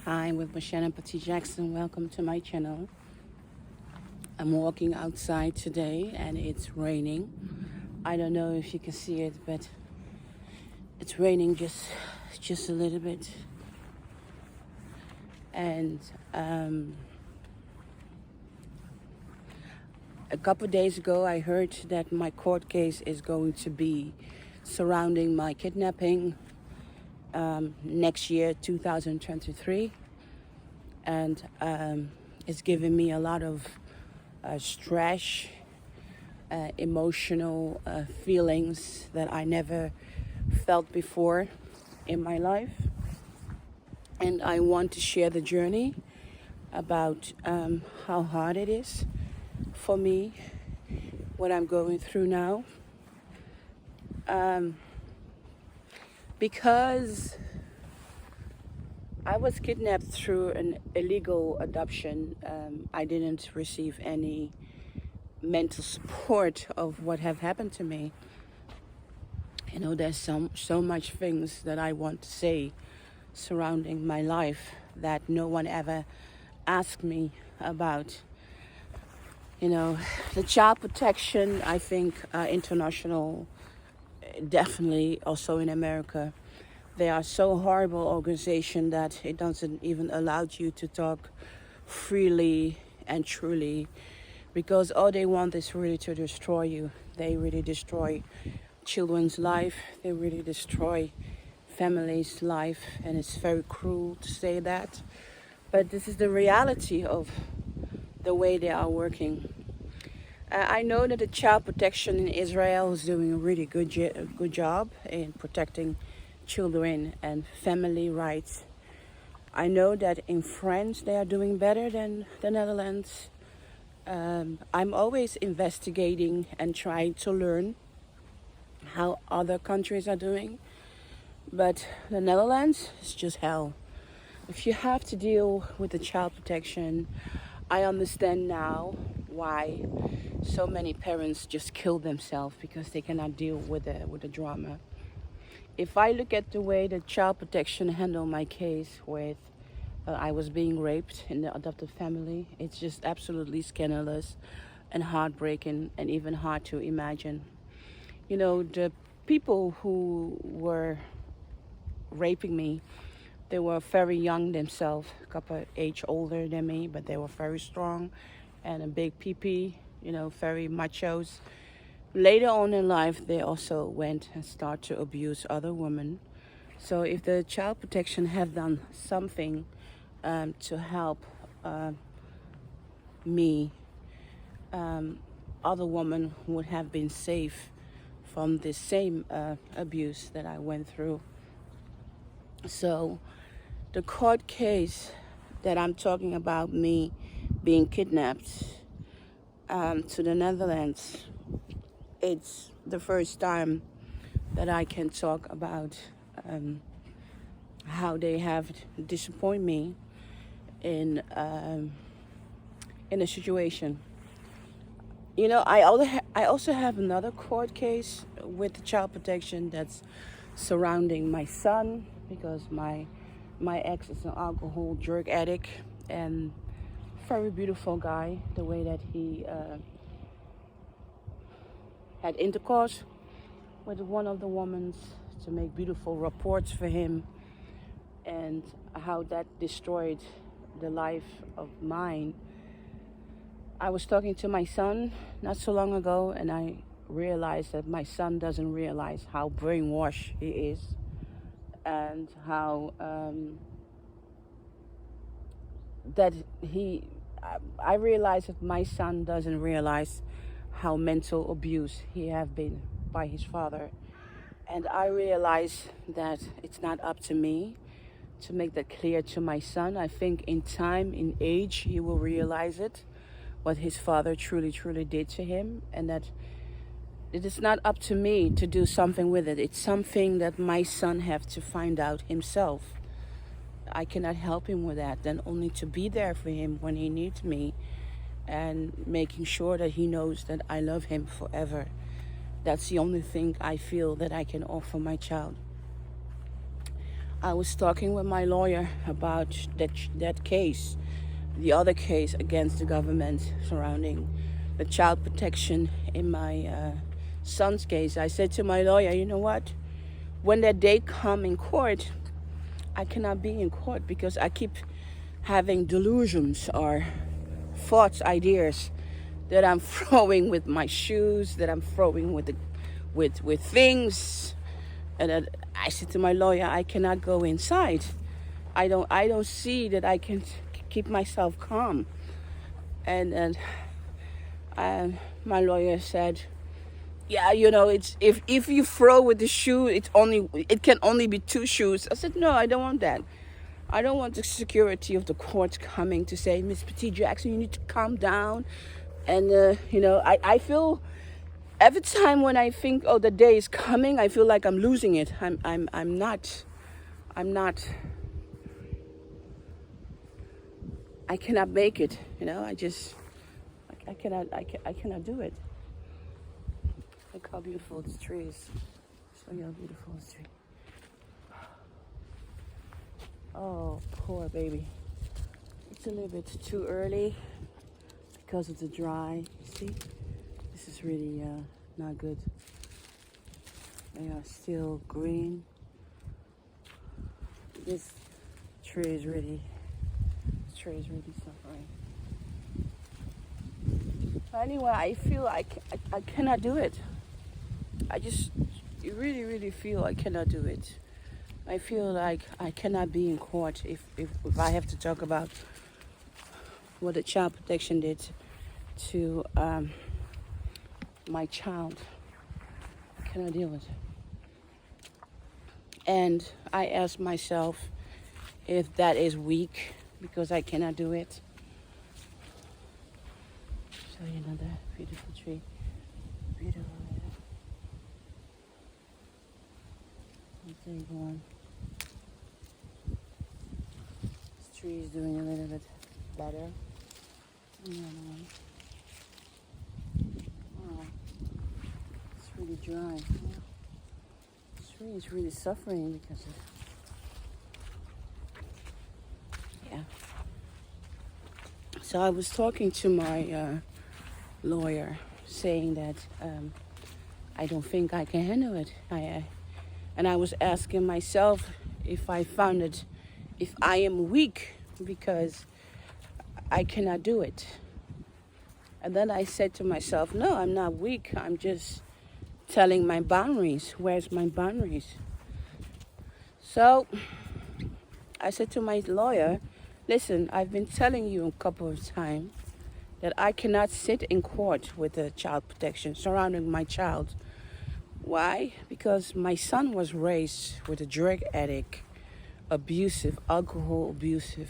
Hi, with Mocienne Petit Jackson. Welcome to my channel. I'm walking outside today and it's raining. I don't know if you can see it, but it's raining just a little bit. And a couple of days ago, I heard that my court case is going to be surrounding my kidnapping next year, 2023. And it's given me a lot of stress, emotional feelings that I never felt before in my life. And I want to share the journey about how hard it is for me, what I'm going through now. Because I was kidnapped through an illegal adoption. I didn't receive any mental support of what have happened to me. You know, there's so much things that I want to say surrounding my life that no one ever asked me about. You know, the child protection, I think, international, definitely also in America. They are so horrible organization that it doesn't even allow you to talk freely and truly, because all they want is really to destroy you. They really destroy children's life. They really destroy families' life, and it's very cruel to say that. But this is the reality of the way they are working. I know that the child protection in Israel is doing a really good job in protecting children and family rights. I know that in France they are doing better than the Netherlands. I'm always investigating and trying to learn how other countries are doing. But the Netherlands is just hell. If you have to deal with the child protection, I understand now why so many parents just kill themselves, because they cannot deal with the drama. If I look at the way the child protection handled my case with I was being raped in the adoptive family, it's just absolutely scandalous and heartbreaking and even hard to imagine. You know, the people who were raping me, they were very young themselves, a couple age older than me, but they were very strong and a big pee-pee, you know, very machos. Later on in life, they also went and started to abuse other women. So if the child protection have done something to help me, other women would have been safe from the same abuse that I went through. So the court case that I'm talking about, me being kidnapped to the Netherlands, it's the first time that I can talk about how they have disappointed me in a situation. You know, I also have another court case with the child protection that's surrounding my son, because my ex is an alcohol drug addict and very beautiful guy. The way that he had intercourse with one of the women to make beautiful reports for him, and how that destroyed the life of mine. I was talking to my son not so long ago, and I realized that my son doesn't realize how brainwashed he is, and how I realized that my son doesn't realize how mental abuse he have been by his father. And I realized that it's not up to me to make that clear to my son. I think in time, in age, he will realize it, what his father truly did to him, and that it is not up to me to do something with it. It's something that my son have to find out himself. I cannot help him with that, then only to be there for him when he needs me, and making sure that he knows that I love him forever. That's the only thing I feel that I can offer my child. I was talking with my lawyer about that case, the other case against the government surrounding the child protection in my son's case. I said to my lawyer, you know what? When that day come in court, I cannot be in court because I keep having delusions or thoughts, ideas that I'm throwing with my shoes, that I'm throwing with things. And I said to my lawyer, I cannot go inside. I don't see that I can keep myself calm. And my lawyer said, yeah, it's if you throw with the shoe, it can only be 2 shoes. I said, no, I don't want that. I don't want the security of the court coming to say, Miss Petit Jackson, you need to calm down. And I feel every time when I think, oh, the day is coming, I feel like I'm losing it. I'm not. I cannot make it. I cannot do it. Look how beautiful this tree is. Show you how beautiful this tree. Oh, poor baby. It's a little bit too early because of the dry. See, this is really not good. They are still green. This tree is really suffering. Anyway, I feel I cannot do it. You really feel I cannot do it. I feel like I cannot be in court if I have to talk about what the child protection did to my child. I cannot deal with it. And I ask myself if that is weak because I cannot do it. Show you another beautiful tree. Beautiful. There you go on. This tree is doing a little bit better. And the other one. Oh, it's really dry. This tree is really suffering because of. Yeah. So I was talking to my lawyer, saying that I don't think I can handle it. And I was asking myself if I am weak because I cannot do it. And then I said to myself, no, I'm not weak. I'm just telling my boundaries. Where's my boundaries? So I said to my lawyer, listen, I've been telling you a couple of times that I cannot sit in court with the child protection surrounding my child. Why? Because my son was raised with a drug addict, abusive, alcohol abusive,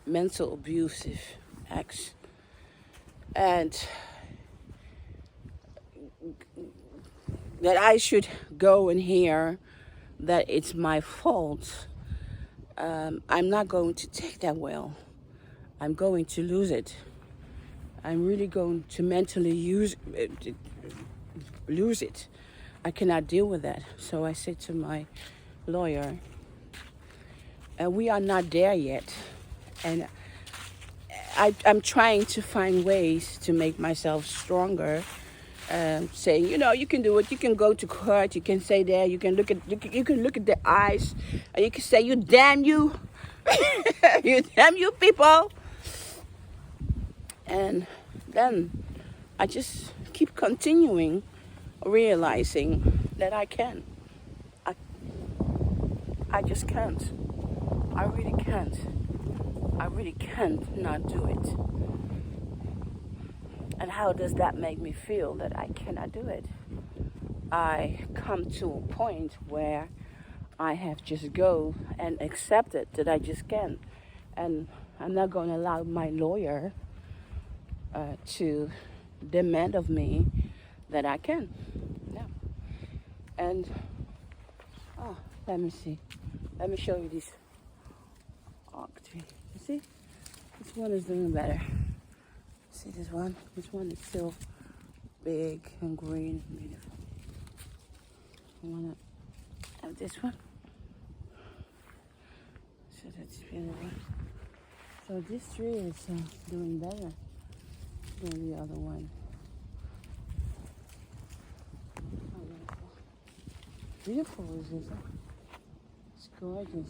mental abusive ex. And that I should go and hear that it's my fault. I'm not going to take that well. I'm going to lose it. I'm really going to mentally lose it. I cannot deal with that. So I said to my lawyer, we are not there yet. And I'm trying to find ways to make myself stronger. Saying, you can do it. You can go to court. You can say there. You can look at the eyes, and you can say, "You damn you, you damn you people." And then I just keep continuing, realizing that I can. I just can't. I really can't. I really can't not do it. And how does that make me feel that I cannot do it? I come to a point where I have just go and accept it that I just can't. And I'm not going to allow my lawyer to demand of me that I can. Yeah. And, let me see. Let me show you this oak tree. You see? This one is doing better. See this one? This one is still big and green and beautiful. I want to have this one. That's beautiful. So this tree is doing better than the other one. Oh, beautiful is this? It's gorgeous.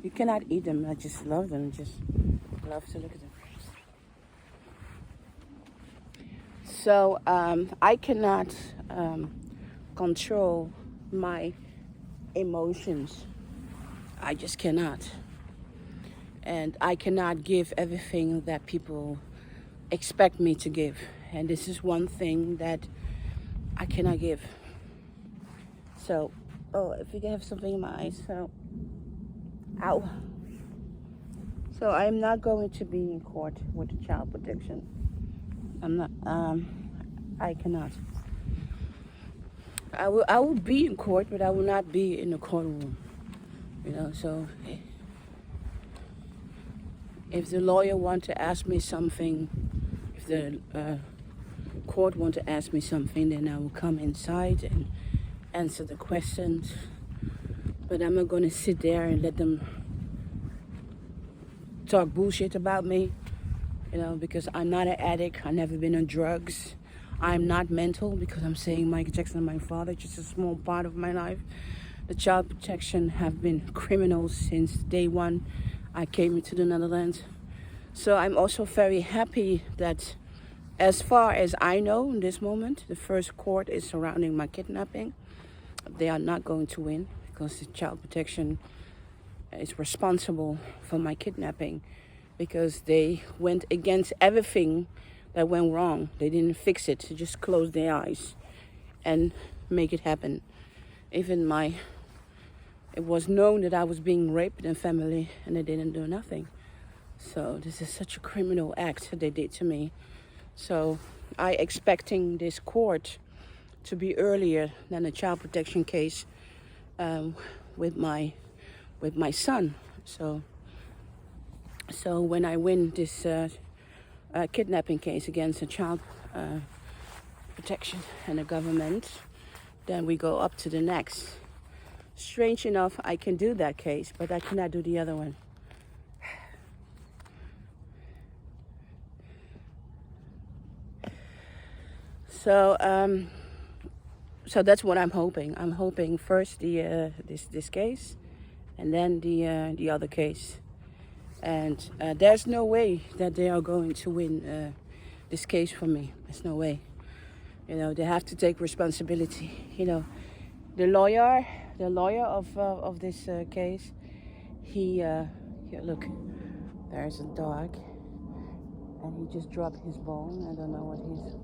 You cannot eat them. I just love them. Just love to look at them. So I cannot control my emotions. I just cannot. And I cannot give everything that people expect me to give. And this is one thing that I cannot give. So, if you can have something in my eyes, so, ow. So I'm not going to be in court with the child protection. I'm not, I cannot. I will be in court, but I will not be in the courtroom. You know, so if the lawyer want to ask me something, if the court want to ask me something, then I will come inside and answer the questions. But I'm not going to sit there and let them talk bullshit about me. You know, because I'm not an addict. I've never been on drugs. I'm not mental because I'm saying Michael Jackson and my father, just a small part of my life. The child protection have been criminals since day one I came into the Netherlands. So I'm also very happy that as far as I know in this moment, the first court is surrounding my kidnapping. They are not going to win because the child protection is responsible for my kidnapping. Because they went against everything that went wrong. They didn't fix it. They just closed their eyes and make it happen. Even it was known that I was being raped in family and they didn't do nothing. So this is such a criminal act that they did to me. So I expecting this court to be earlier than the child protection case with my son. So when I win this kidnapping case against the child protection and the government, then we go up to the next. Strange enough, I can do that case, but I cannot do the other one. So that's what I'm hoping. I'm hoping first this case, and then the other case. And there's no way that they are going to win this case for me. There's no way. You know, they have to take responsibility. You know, the lawyer of this case, here, look, there's a dog, and he just dropped his bone. I don't know what he's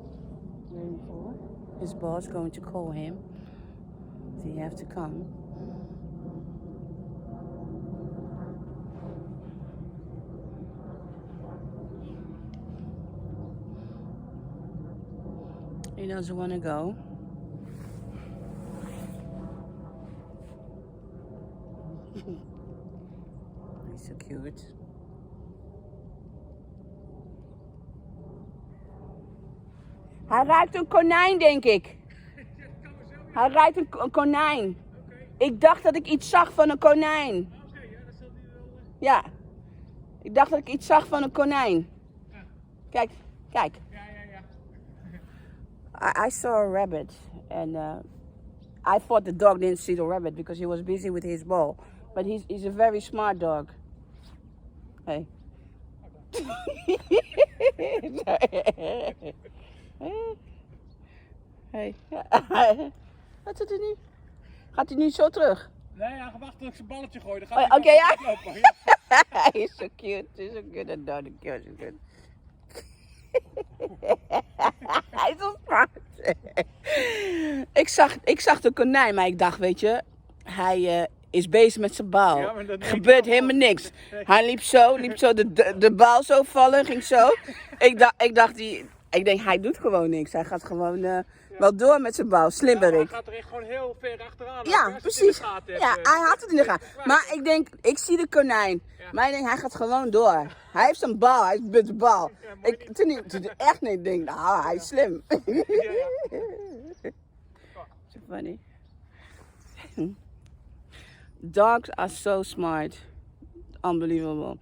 waiting for. His boss going to call him, so you have to come. He doesn't want to go. He's so cute. Hij ruikt een konijn, denk ik. Hij ruikt een konijn. Ik dacht dat ik iets zag van een konijn. Ja. Ik dacht dat ik iets zag van een konijn. Kijk, kijk. I saw a rabbit, and I thought the dog didn't see the rabbit because he was busy with his ball. But he's a very smart dog. Hey. Hey. Wat doet hij nu? Gaat hij nu zo terug? Nee, hij gaat wachten tot ik zijn balletje gooi. Dan gaat hij ja. He's so cute. He's so good. And dog, cute. He's good. Hij is zo smart. Ik zag de konijn, maar ik dacht, weet je, hij is bezig met zijn bal. Ja, gebeurt helemaal niks. Hij liep zo de bal zo vallen, ging zo. Ik dacht, Ik denk, hij doet gewoon niks. Hij gaat gewoon wel door met zijn bal. Slimmerik. Hij gaat er echt gewoon heel ver achteraan. Ja, precies. Ja, hij had het in de gaten. Maar ik denk, ik zie de konijn. Ja. Maar ik denk, hij gaat gewoon door. Hij heeft een bal, hij heeft een bal. Ja, toen ik echt niet denk, nou, hij is slim. So funny. Dogs are so smart. Unbelievable.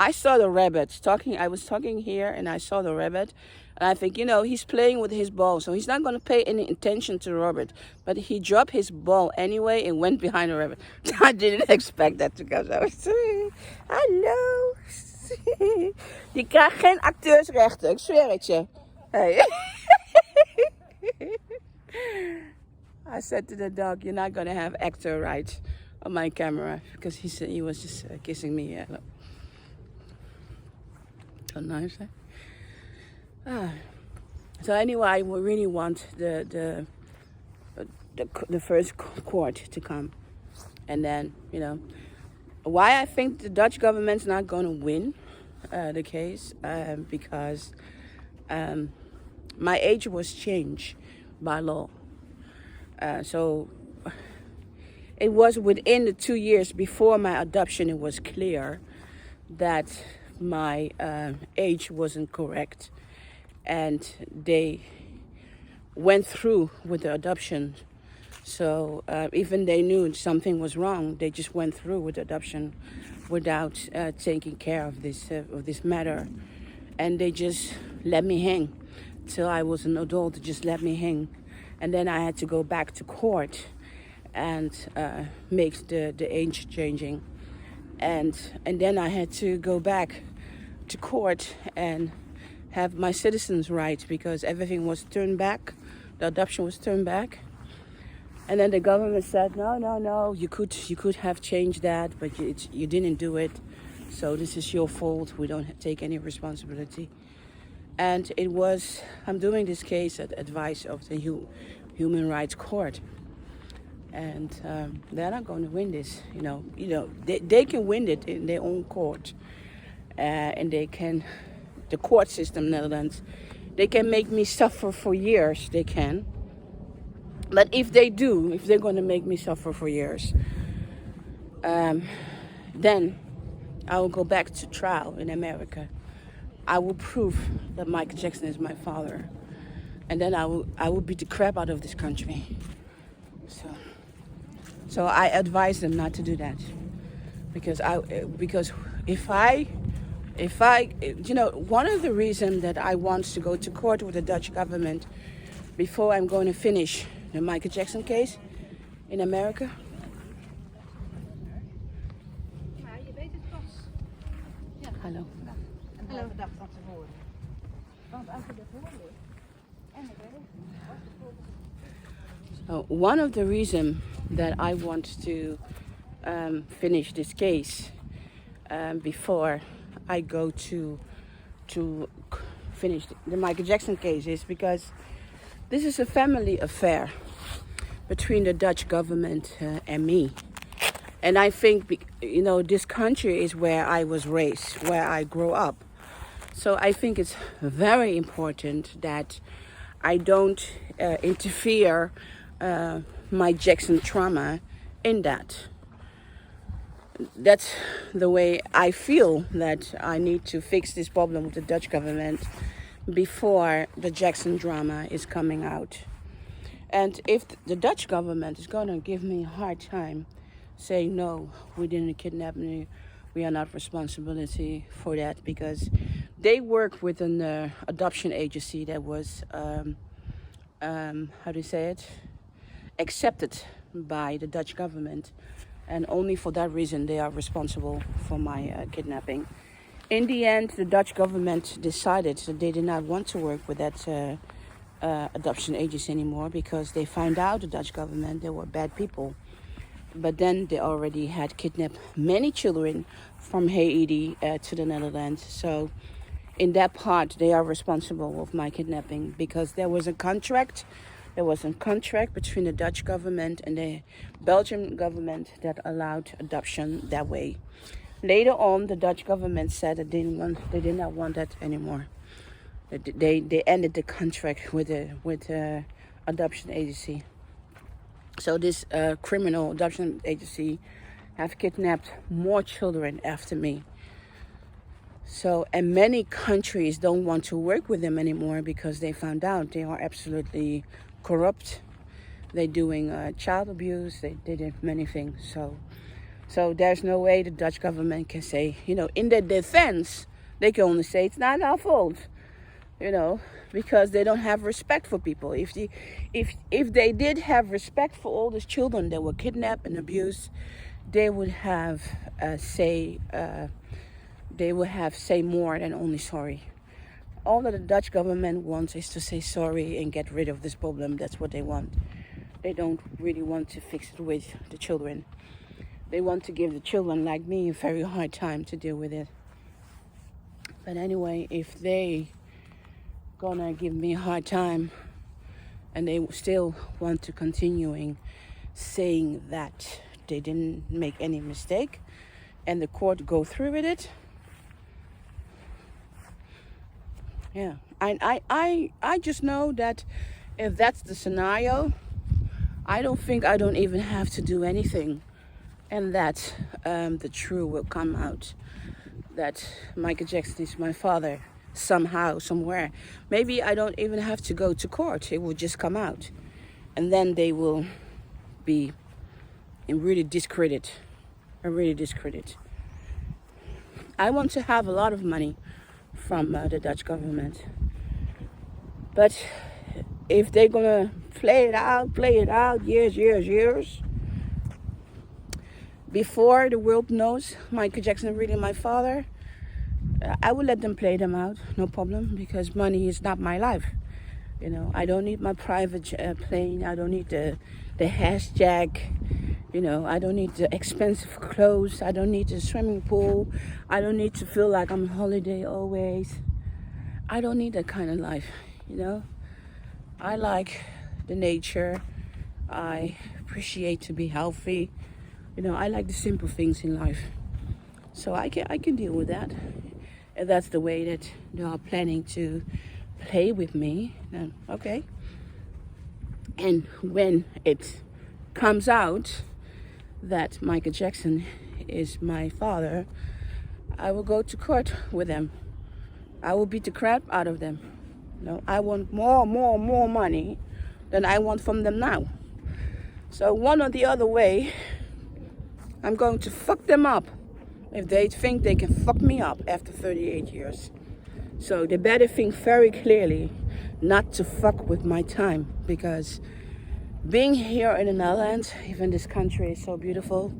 I saw the rabbit I was talking here and I saw the rabbit. And I think, he's playing with his ball, so he's not going to pay any attention to Robert. But he dropped his ball anyway and went behind the rabbit. I didn't expect that to come. I was hallo. Je krijgt geen acteursrechten, ik zweer het je. Hey. I said to the dog, you're not going to have actor rights on my camera. Because he was just kissing me. So nice, huh? So anyway, we really want the first court to come, and then why I think the Dutch government's not going to win the case because my age was changed by law, so it was within the 2 years before my adoption. It was clear that my age wasn't correct. And they went through with the adoption. So even they knew something was wrong, they just went through with the adoption without taking care of this matter. And they just let me hang till I was an adult. They just let me hang. And then I had to go back to court and make the age changing. And then I had to go back to court and have my citizens' rights because everything was turned back. The adoption was turned back. And then the government said, no, you could have changed that, but you didn't do it. So this is your fault. We don't take any responsibility. And I'm doing this case at advice of the Human Rights Court. And they're not going to win this, They can win it in their own court. And they can... The court system in the Netherlands, they can make me suffer for years, they can. But if they're going to make me suffer for years, then I will go back to trial in America. I will prove that Michael Jackson is my father. And then I will beat the crap out of this country. So I advise them not to do that. Because if I one of the reasons that I want to go to court with the Dutch government before I'm going to finish the Michael Jackson case in America. Maar je weet het pas. Ja. Hallo. En de dag van tevoren. Want als je dat hoort en het So one of the reasons that I want to finish this case before I go to finish the Michael Jackson case is because this is a family affair between the Dutch government and me. And I think, this country is where I was raised, where I grew up. So I think it's very important that I don't interfere my Jackson trauma in that. That's the way I feel that I need to fix this problem with the Dutch government before the Jackson drama is coming out. And if the Dutch government is going to give me a hard time, saying, no, we didn't kidnap you, we are not responsible for that, because they work with an adoption agency that was, accepted by the Dutch government. And only for that reason they are responsible for my kidnapping. In the end, the Dutch government decided that they did not want to work with that adoption agency anymore because they found out, the Dutch government, they were bad people. But then they already had kidnapped many children from Haiti to the Netherlands. So in that part, they are responsible of my kidnapping because there was a contract. There was a contract between the Dutch government and the Belgian government that allowed adoption that way. Later on, the Dutch government said that they did not want that anymore. They ended the contract with the adoption agency. So this criminal adoption agency have kidnapped more children after me. So, and many countries don't want to work with them anymore because they found out they are absolutely corrupt. They're doing child abuse. They did many things. So there's no way the Dutch government can say, in their defense, they can only say it's not our fault, because they don't have respect for people. If they did have respect for all these children that were kidnapped and abused, they would have say more than only sorry. All that the Dutch government wants is to say sorry and get rid of this problem. That's what they want. They don't really want to fix it with the children. They want to give the children like me a very hard time to deal with it. But anyway, if they gonna give me a hard time and they still want to continuing saying that they didn't make any mistake and the court go through with it, yeah, I just know that if that's the scenario, I don't even have to do anything, and that the truth will come out, that Michael Jackson is my father somehow, somewhere. Maybe I don't even have to go to court. It will just come out, and then they will be in really discredit. I want to have a lot of money from the Dutch government, but if they're gonna play it out years before the world knows Michael Jackson is really my father, I will let them play them out, no problem, because money is not my life. I don't need my private plane. I don't need the hashtag. I don't need the expensive clothes. I don't need the swimming pool. I don't need to feel like I'm on holiday always. I don't need that kind of life, I like the nature. I appreciate to be healthy. I like the simple things in life. So I can deal with that. If that's the way that they are planning to play with me, then okay. And when it comes out that Michael Jackson is my father, I will go to court with them. I will beat the crap out of them. I want more money than I want from them now. So one or the other way, I'm going to fuck them up if they think they can fuck me up after 38 years. So they better think very clearly not to fuck with my time, because being here in the Netherlands, even this country is so beautiful,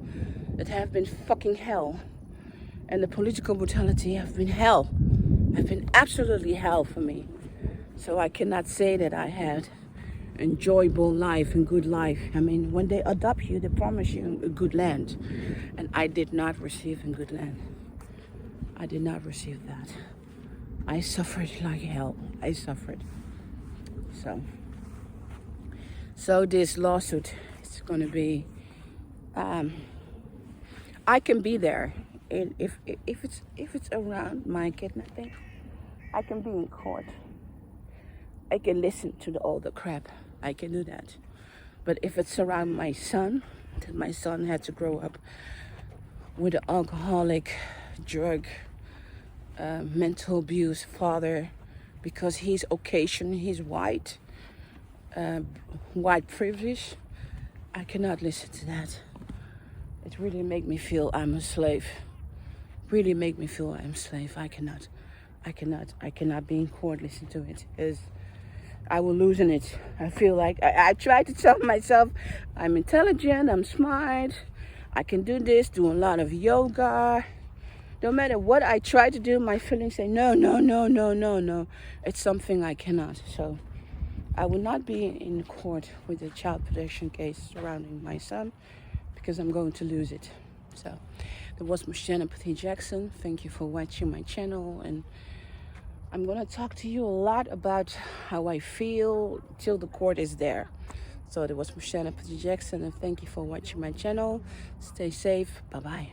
it have been fucking hell. And the political brutality have been hell. Have been absolutely hell for me. So I cannot say that I had enjoyable life and good life. I mean, when they adopt you, they promise you a good land. And I did not receive a good land. I did not receive that. I suffered like hell. I suffered. So this lawsuit is going to be, I can be there. And if it's around my kidnapping, I can be in court. I can listen to all the crap. I can do that. But if it's around my son, that my son had to grow up with an alcoholic, drug, mental abuse father, because he's Caucasian, he's white privilege, I cannot listen to that. It really make me feel I'm a slave. Really make me feel I'm a slave. I cannot be in court listen to it, because I will lose in it. I feel like I try to tell myself I'm intelligent, I'm smart, I can do this, do a lot of yoga. No matter what I try to do, my feelings say no. It's something I cannot. So I will not be in court with a child protection case surrounding my son, because I'm going to lose it. So that was Mocienne Petit Jackson. Thank you for watching my channel, and I'm going to talk to you a lot about how I feel till the court is there. So that was Mocienne Petit Jackson, and thank you for watching my channel. Stay safe. Bye-bye.